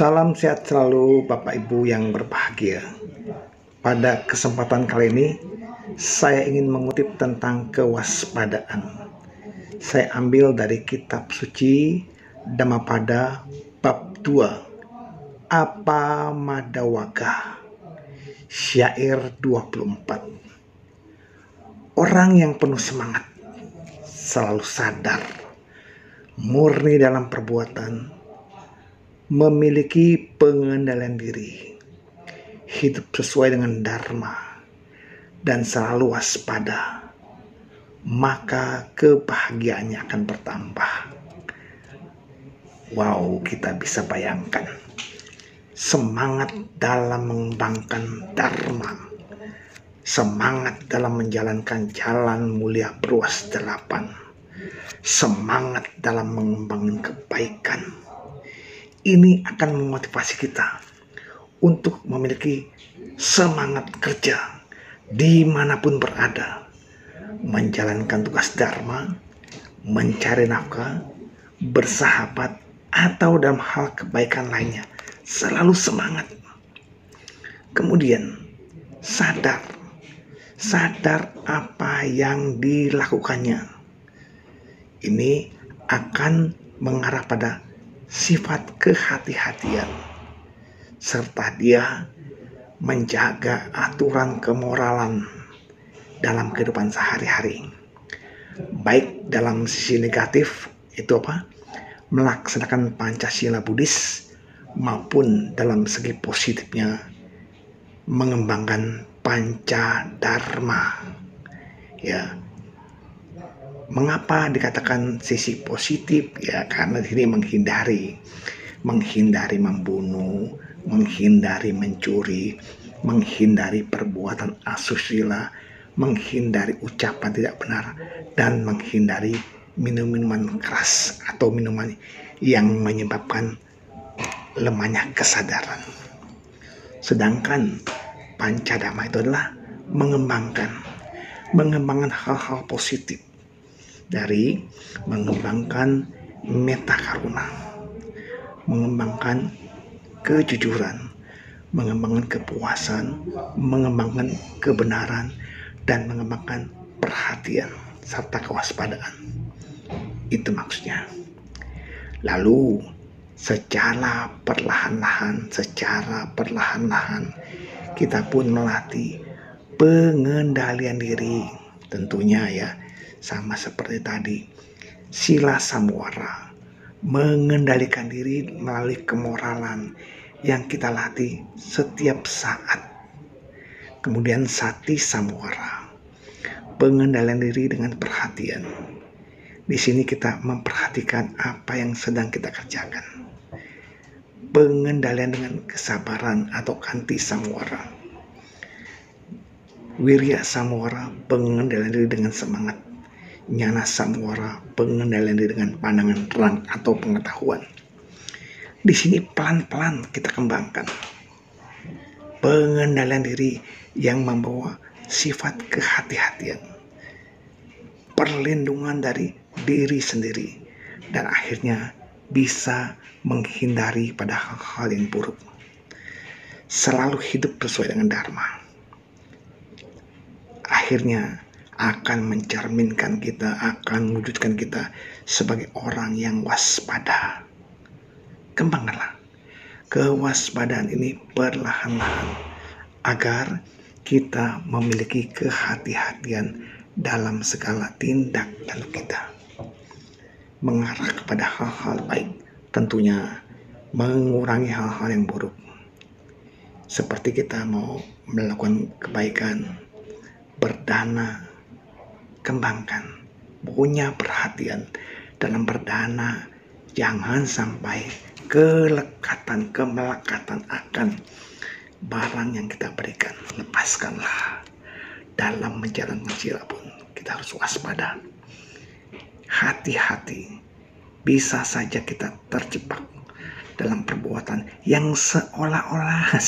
Salam sehat selalu Bapak Ibu yang berbahagia. Pada kesempatan kali ini saya ingin mengutip tentang kewaspadaan. Saya ambil dari kitab suci Dhammapada bab 2 Apa Madawaka, syair 24. Orang yang penuh semangat, selalu sadar, murni dalam perbuatan, memiliki pengendalian diri, hidup sesuai dengan dharma, dan selalu waspada, maka kebahagiaannya akan bertambah. Wow, kita bisa bayangkan semangat dalam mengembangkan dharma, semangat dalam menjalankan jalan mulia beruas 8, semangat dalam mengembangkan kebaikan. Ini akan memotivasi kita untuk memiliki semangat kerja dimanapun berada, menjalankan tugas dharma, mencari nafkah, bersahabat, atau dalam hal kebaikan lainnya. Selalu semangat. Kemudian sadar apa yang dilakukannya. Ini akan mengarah pada sifat kehati-hatian, serta dia menjaga aturan kemoralan dalam kehidupan sehari-hari. Baik dalam sisi negatif, itu melaksanakan Pancasila Buddhis, maupun dalam segi positifnya mengembangkan Pancadharma. Ya, mengapa dikatakan sisi positif? Ya, karena ini menghindari membunuh, menghindari mencuri, menghindari perbuatan asusila, menghindari ucapan tidak benar, dan menghindari minuman keras atau minuman yang menyebabkan lemahnya kesadaran. Sedangkan Pancadharma itu adalah mengembangkan hal-hal positif, dari mengembangkan metta karuna, mengembangkan kejujuran, mengembangkan kepuasan, mengembangkan kebenaran, dan mengembangkan perhatian serta kewaspadaan. Itu maksudnya. Lalu secara perlahan-lahan kita pun melatih pengendalian diri, tentunya ya, sama seperti tadi, sila samuara, mengendalikan diri melalui kemoralan yang kita latih setiap saat. Kemudian sati samuara, pengendalian diri dengan perhatian. Di sini kita memperhatikan apa yang sedang kita kerjakan. Pengendalian dengan kesabaran atau kanti samuara. Wirya samuara, pengendalian diri dengan semangat. Nyana samuara, pengendalian diri dengan pandangan terang atau pengetahuan. Di sini pelan-pelan kita kembangkan pengendalian diri yang membawa sifat kehati-hatian, perlindungan dari diri sendiri, dan akhirnya bisa menghindari pada hal-hal yang buruk. Selalu hidup sesuai dengan dharma. Akhirnya akan mencerminkan kita, akan mewujudkan kita sebagai orang yang waspada. Kembangkanlah kewaspadaan ini perlahan-lahan agar kita memiliki kehati-hatian dalam segala tindak tanduk kita, mengarah kepada hal-hal baik, tentunya mengurangi hal-hal yang buruk. Seperti kita mau melakukan kebaikan, berdana, kembangkan, punya perhatian dalam berdana. Jangan sampai kemelekatan akan barang yang kita berikan. Lepaskanlah. Dalam menjalankan sila pun kita harus waspada. Hati-hati, bisa saja kita terjebak dalam perbuatan yang seolah-olah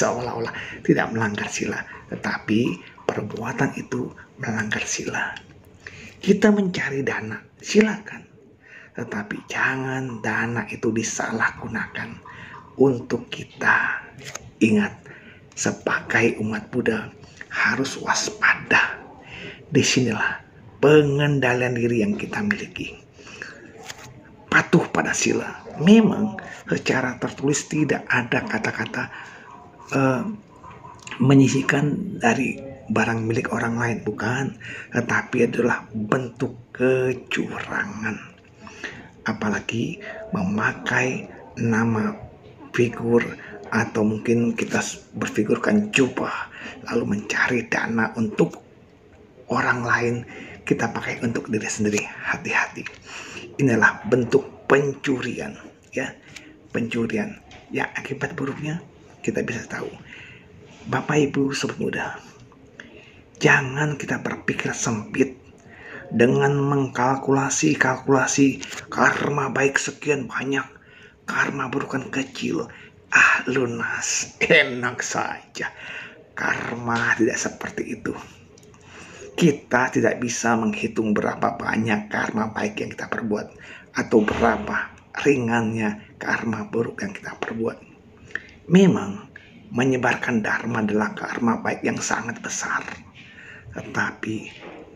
tidak melanggar sila, tetapi perbuatan itu melanggar sila. Kita mencari dana, silakan, tetapi jangan dana itu disalahgunakan untuk kita. Ingat, sebagai umat Buddha harus waspada. Disinilah pengendalian diri yang kita miliki. Patuh pada sila. Memang secara tertulis tidak ada kata-kata menyisihkan dari barang milik orang lain, bukan, tetapi adalah bentuk kecurangan. Apalagi memakai nama figur, atau mungkin kita berfigurkan jubah lalu mencari dana untuk orang lain, kita pakai untuk diri sendiri. Hati-hati, inilah bentuk pencurian, ya, pencurian yang akibat buruknya kita bisa tahu. Bapak Ibu Sobat Muda, jangan kita berpikir sempit dengan mengkalkulasi karma baik sekian banyak, karma buruk kan kecil. Lunas, enak saja. Karma tidak seperti itu. Kita tidak bisa menghitung berapa banyak karma baik yang kita perbuat, atau berapa ringannya karma buruk yang kita perbuat. Memang menyebarkan dharma adalah karma baik yang sangat besar. Tetapi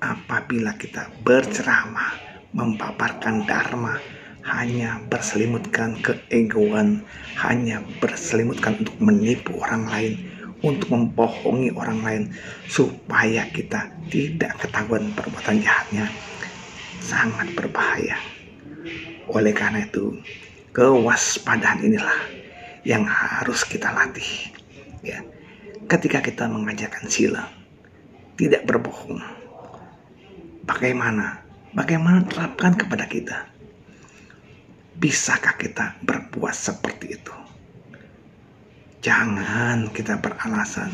apabila kita berceramah, mempaparkan dharma, hanya berselimutkan keegoan, hanya berselimutkan untuk menipu orang lain, untuk membohongi orang lain, supaya kita tidak ketahuan perbuatan jahatnya, sangat berbahaya. Oleh karena itu, kewaspadaan inilah yang harus kita latih, ya. Ketika kita mengajarkan sila, tidak berbohong, bagaimana terapkan kepada kita? Bisakah kita berbuat seperti itu? Jangan kita beralasan,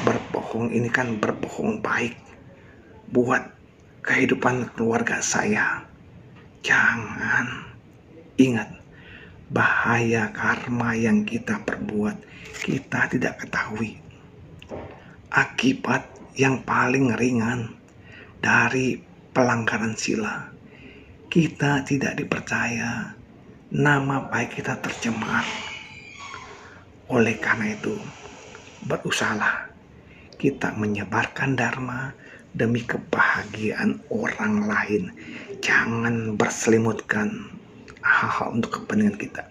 berbohong ini kan berbohong baik buat kehidupan keluarga saya. Jangan. Ingat, bahaya karma yang kita perbuat kita tidak ketahui. Akibat yang paling ringan dari pelanggaran sila, kita tidak dipercaya, nama baik kita tercemar. Oleh karena itu, berusahalah kita menyebarkan dharma demi kebahagiaan orang lain. Jangan berselimutkan hal-hal untuk kepentingan kita.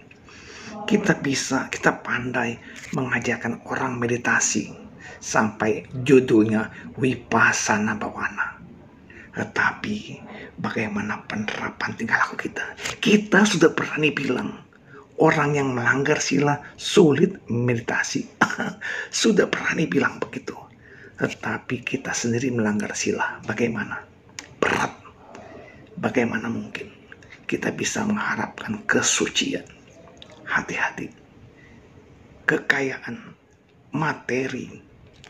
Kita pandai mengajarkan orang meditasi sampai judulnya Vipassana Bhavana. Tetapi bagaimana penerapan tingkah laku kita? Kita sudah berani bilang orang yang melanggar sila sulit meditasi. Sudah berani bilang begitu. Tetapi kita sendiri melanggar sila. Bagaimana? Berat. Bagaimana mungkin kita bisa mengharapkan kesucian? Hati-hati. Kekayaan materi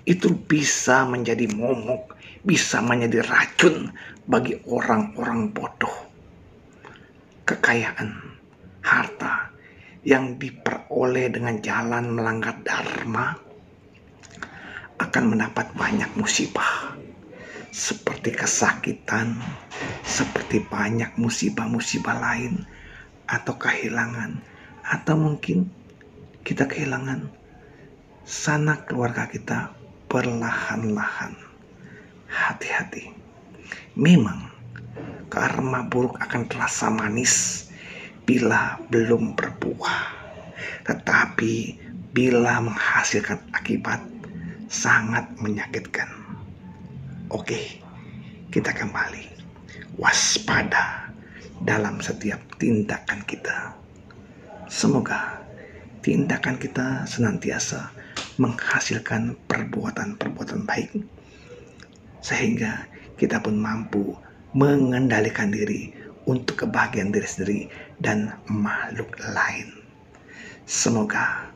itu bisa menjadi momok, bisa menjadi racun bagi orang-orang bodoh. Kekayaan, harta yang diperoleh dengan jalan melanggar dharma akan mendapat banyak musibah, seperti kesakitan, seperti banyak musibah-musibah lain, atau kehilangan, atau mungkin kita kehilangan sanak keluarga kita perlahan-lahan. Hati-hati. Memang karma buruk akan terasa manis bila belum berbuah, tetapi bila menghasilkan akibat sangat menyakitkan. Oke, kita kembali waspada dalam setiap tindakan kita. Semoga tindakan kita senantiasa menghasilkan perbuatan-perbuatan baik, sehingga kita pun mampu mengendalikan diri untuk kebahagiaan diri sendiri dan makhluk lain. Semoga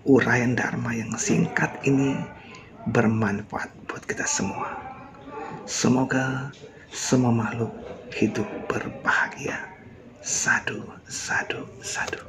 uraian dharma yang singkat ini bermanfaat buat kita semua. Semoga semua makhluk hidup berbahagia. Sadhu, sadhu, sadhu.